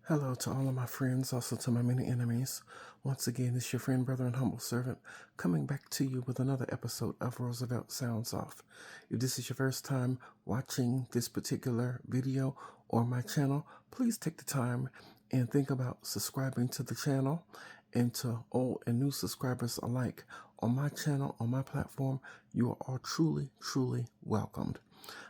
Hello to all of my friends, also to my many enemies. Once again, it's your friend, brother, and humble servant coming back to you with another episode of Roosevelt Sounds Off. If this is your first time watching this particular video or my channel, please take the time and think about subscribing to the channel. And to old and new subscribers alike, on my channel, on my platform, you are all truly, truly welcomed.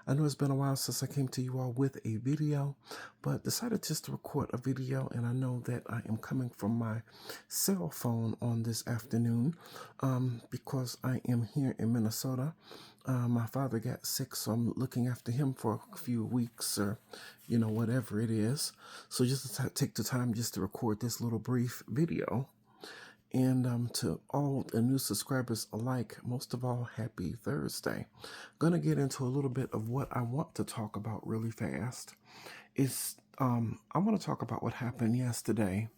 I know it's been a while since I came to you all with a video, but decided just to record a video, and I know that I am coming from my cell phone on this afternoon because I am here in Minnesota. My father got sick, so I'm looking after him for a few weeks or, whatever it is. So just to take the time just to record this little brief video. And to all the new subscribers alike, most of all, happy Thursday. Gonna get into a little bit of what I want to talk about really fast. I want to talk about what happened yesterday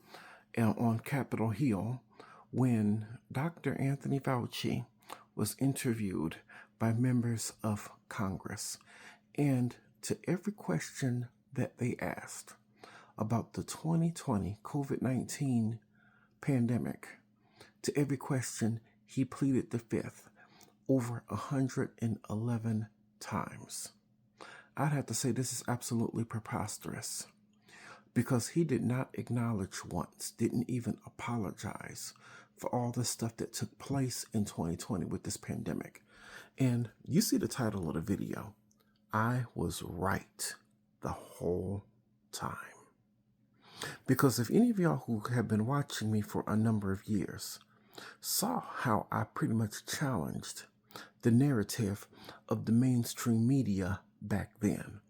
on Capitol Hill when Dr. Anthony Fauci was interviewed by members of Congress. And to every question that they asked about the 2020 COVID-19 pandemic, to every question, he pleaded the fifth over 111 times. I'd have to say this is absolutely preposterous because he did not acknowledge once, didn't even apologize for all the stuff that took place in 2020 with this pandemic. And you see the title of the video. I was right the whole time. Because if any of y'all who have been watching me for a number of years saw how I pretty much challenged the narrative of the mainstream media back then,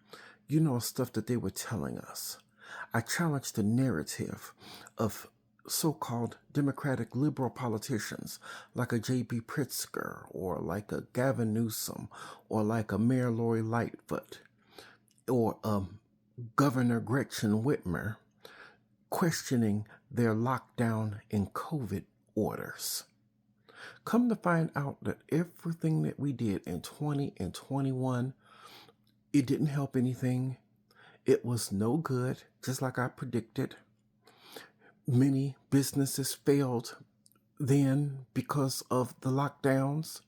stuff that they were telling us. I challenged the narrative of so-called Democratic liberal politicians like a J.B. Pritzker or like a Gavin Newsom or like a Mayor Lori Lightfoot or Governor Gretchen Whitmer, questioning their lockdown and COVID orders. Come to find out that everything that we did in 20 and 21, it didn't help anything. It was no good, just like I predicted. Many businesses failed then because of the lockdowns.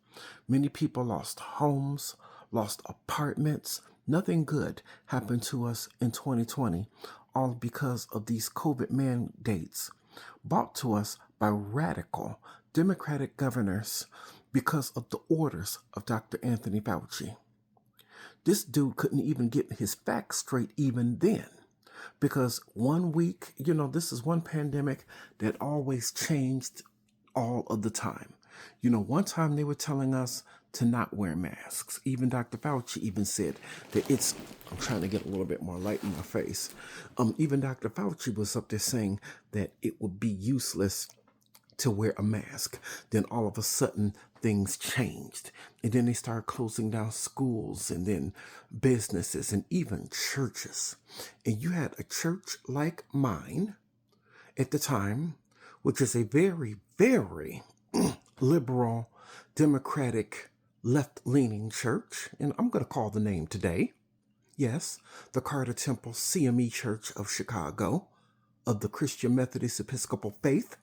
Many people lost homes, lost apartments. Nothing good happened to us in 2020, all because of these COVID mandates brought to us by radical Democratic governors because of the orders of Dr. Anthony Fauci. This dude couldn't even get his facts straight even then. Because 1 week, this is one pandemic that always changed all of the time. One time they were telling us to not wear masks. Even Dr. Fauci even said that I'm trying to get a little bit more light in my face. Even Dr. Fauci was up there saying that it would be useless to wear a mask. Then all of a sudden things changed. And then they started closing down schools and then businesses and even churches. And you had a church like mine at the time, which is a very, very liberal, democratic, left-leaning church. And I'm going to call the name today. Yes, the Carter Temple CME Church of Chicago, of the Christian Methodist Episcopal faith,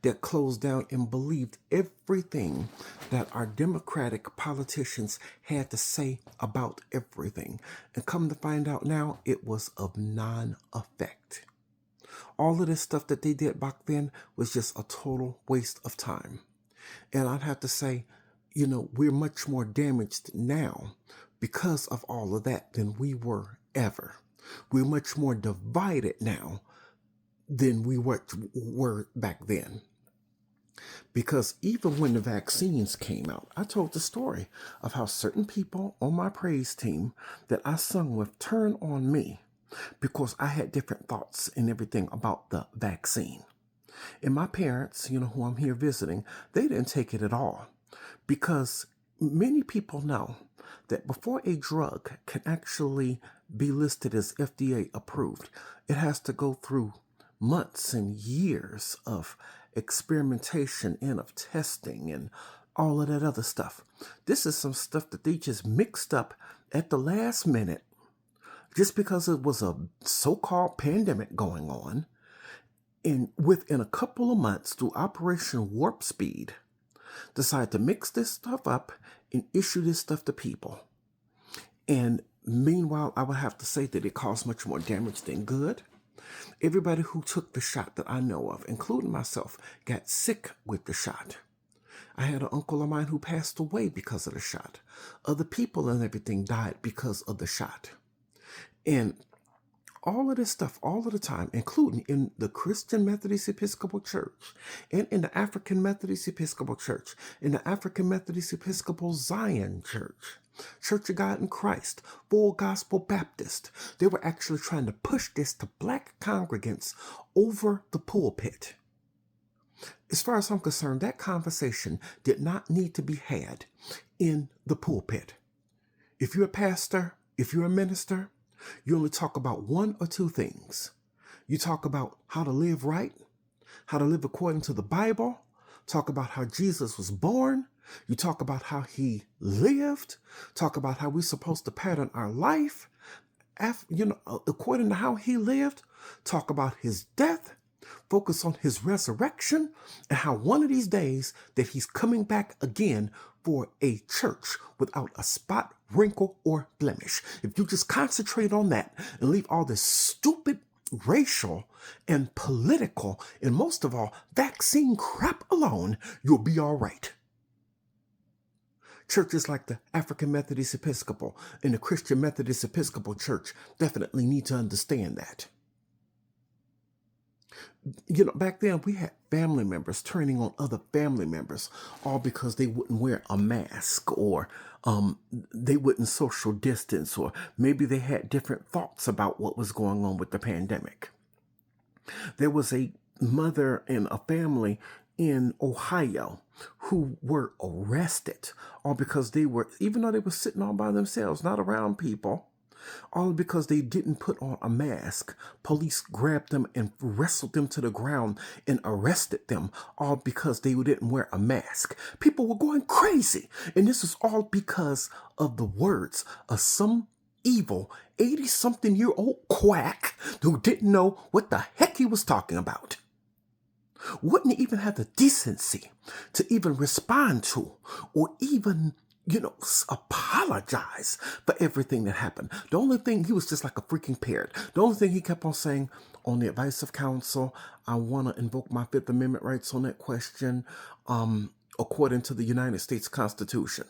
that closed down and believed everything that our Democratic politicians had to say about everything. And come to find out now, it was of non-effect. All of this stuff that they did back then was just a total waste of time. And I'd have to say, we're much more damaged now because of all of that than we were ever. We're much more divided now than we were back then. Because even when the vaccines came out, I told the story of how certain people on my praise team that I sung with turned on me because I had different thoughts and everything about the vaccine. And my parents, who I'm here visiting, they didn't take it at all because many people know that before a drug can actually be listed as FDA approved, it has to go through months and years of experimentation and of testing and all of that other stuff. This is some stuff that they just mixed up at the last minute, just because it was a so-called pandemic going on, and within a couple of months, through Operation Warp Speed, decide to mix this stuff up and issue this stuff to people. And meanwhile, I would have to say that it caused much more damage than good. Everybody who took the shot that I know of, including myself, got sick with the shot. I had an uncle of mine who passed away because of the shot. Other people and everything died because of the shot. And all of this stuff, all of the time, including in the Christian Methodist Episcopal Church, and in the African Methodist Episcopal Church, in the African Methodist Episcopal Zion Church, Church of God in Christ, Full Gospel Baptist. They were actually trying to push this to black congregants over the pulpit. As far as I'm concerned, that conversation did not need to be had in the pulpit. If you're a pastor, if you're a minister, you only talk about one or two things. You talk about how to live right, how to live according to the Bible, talk about how Jesus was born, you talk about how he lived, talk about how we're supposed to pattern our life, according to how he lived, talk about his death, focus on his resurrection, and how one of these days that he's coming back again for a church without a spot, wrinkle, or blemish. If you just concentrate on that and leave all this stupid racial and political, and most of all, vaccine crap alone, you'll be all right. Churches like the African Methodist Episcopal and the Christian Methodist Episcopal Church definitely need to understand that. Back then we had family members turning on other family members, all because they wouldn't wear a mask, or they wouldn't social distance, or maybe they had different thoughts about what was going on with the pandemic. There was a mother and a family in Ohio who were arrested, all because even though they were sitting all by themselves, not around people, all because they didn't put on a mask. Police grabbed them and wrestled them to the ground and arrested them, all because they didn't wear a mask. People were going crazy. And this is all because of the words of some evil 80-something-year-old quack who didn't know what the heck he was talking about. Wouldn't even have the decency to even respond to, or even apologize for everything that happened. The only thing, he was just like a freaking parrot. The only thing he kept on saying, on the advice of counsel, I want to invoke my Fifth Amendment rights on that question, according to the United States Constitution.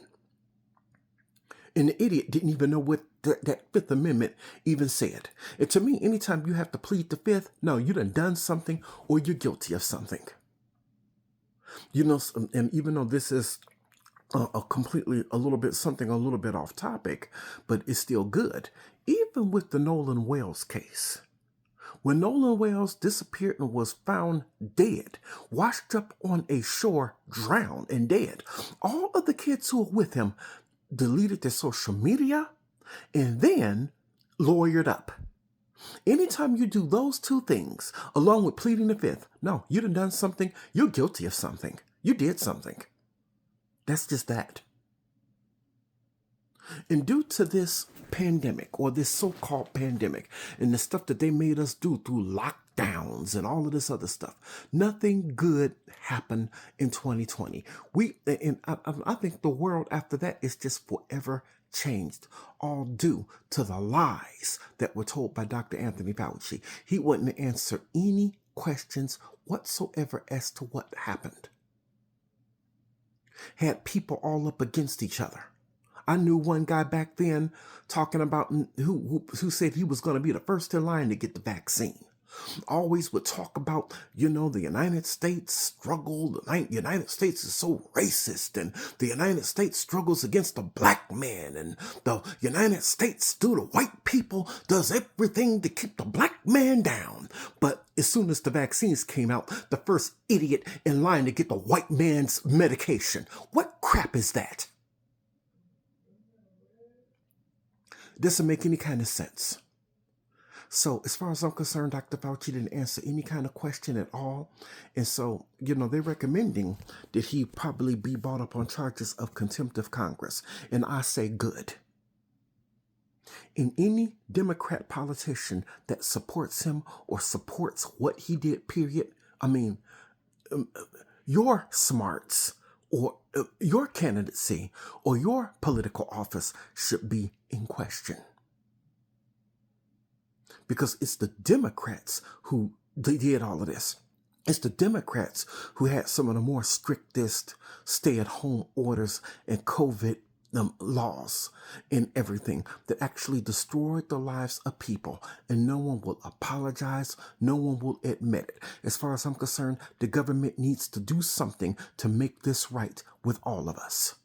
And the idiot didn't even know what that Fifth Amendment even said. And to me, anytime you have to plead the Fifth, no, you done something, or you're guilty of something. And even though this is a little bit off topic, but it's still good. Even with the Nolan Wales case, when Nolan Wales disappeared and was found dead, washed up on a shore, drowned and dead, all of the kids who were with him deleted their social media and then lawyered up. Anytime you do those two things, along with pleading the Fifth, no, you done something, you're guilty of something. You did something. That's just that. And due to this pandemic, or this so-called pandemic, and the stuff that they made us do through lockdowns and all of this other stuff, nothing good happened in 2020. I think the world after that is just forever changed, all due to the lies that were told by Dr. Anthony Fauci. He wouldn't answer any questions whatsoever as to what happened. Had people all up against each other. I knew one guy back then talking about who said he was going to be the first in line to get the vaccine. Always would talk about, the United States struggle. The United States is so racist, and the United States struggles against the black man, and the United States, through the white people, does everything to keep the black man down. But as soon as the vaccines came out, the first idiot in line to get the white man's medication. What crap is that? Doesn't make any kind of sense. So as far as I'm concerned, Dr. Fauci didn't answer any kind of question at all. And so, they're recommending that he probably be brought up on charges of contempt of Congress. And I say good. And any Democrat politician that supports him or supports what he did, period, I mean, your smarts or your candidacy or your political office should be in question. Because it's the Democrats who did all of this. It's the Democrats who had some of the more strictest stay-at-home orders and COVID laws and everything that actually destroyed the lives of people. And no one will apologize. No one will admit it. As far as I'm concerned, the government needs to do something to make this right with all of us.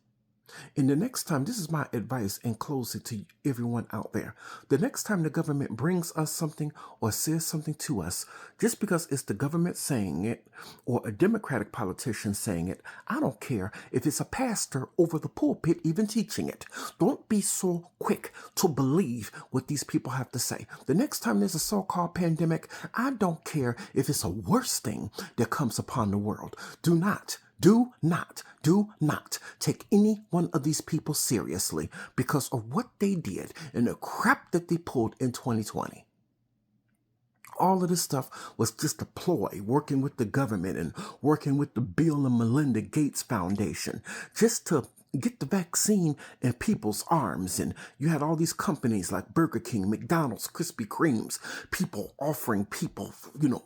And the next time, this is my advice and closing to everyone out there. The next time the government brings us something or says something to us, just because it's the government saying it or a Democratic politician saying it, I don't care if it's a pastor over the pulpit even teaching it. Don't be so quick to believe what these people have to say. The next time there's a so-called pandemic, I don't care if it's a worse thing that comes upon the world. Do not take any one of these people seriously because of what they did and the crap that they pulled in 2020. All of this stuff was just a ploy, working with the government and working with the Bill and Melinda Gates Foundation just to get the vaccine in people's arms. And you had all these companies like Burger King, McDonald's, Krispy Kremes, people offering people,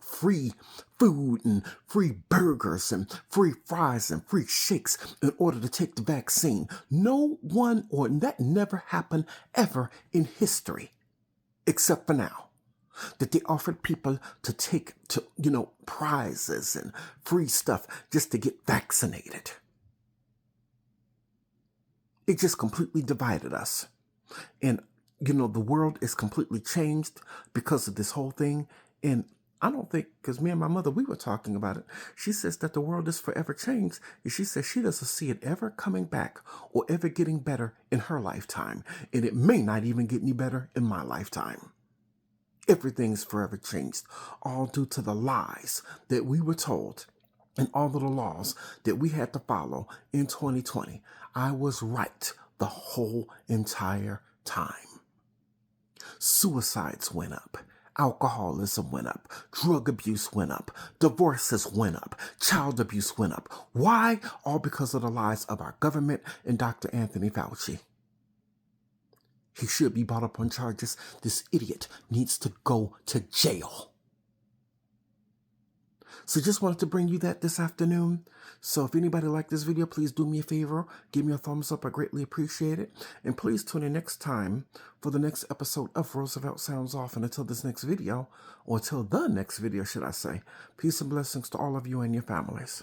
free food and free burgers and free fries and free shakes in order to take the vaccine. No one, or that never happened ever in history, except for now, that they offered people to take prizes and free stuff just to get vaccinated. It just completely divided us. And, the world is completely changed because of this whole thing. And I don't think, because me and my mother, we were talking about it. She says that the world is forever changed. And she says she doesn't see it ever coming back or ever getting better in her lifetime. And it may not even get any better in my lifetime. Everything's forever changed, all due to the lies that we were told and all of the laws that we had to follow in 2020. I was right the whole entire time. Suicides went up. Alcoholism went up. Drug abuse went up. Divorces went up. Child abuse went up. Why? All because of the lies of our government and Dr. Anthony Fauci. He should be brought up on charges. This idiot needs to go to jail. So just wanted to bring you that this afternoon. So if anybody liked this video, please do me a favor. Give me a thumbs up. I greatly appreciate it. And please tune in next time for the next episode of Roosevelt Sounds Off. And until this next video, or until the next video, should I say, peace and blessings to all of you and your families.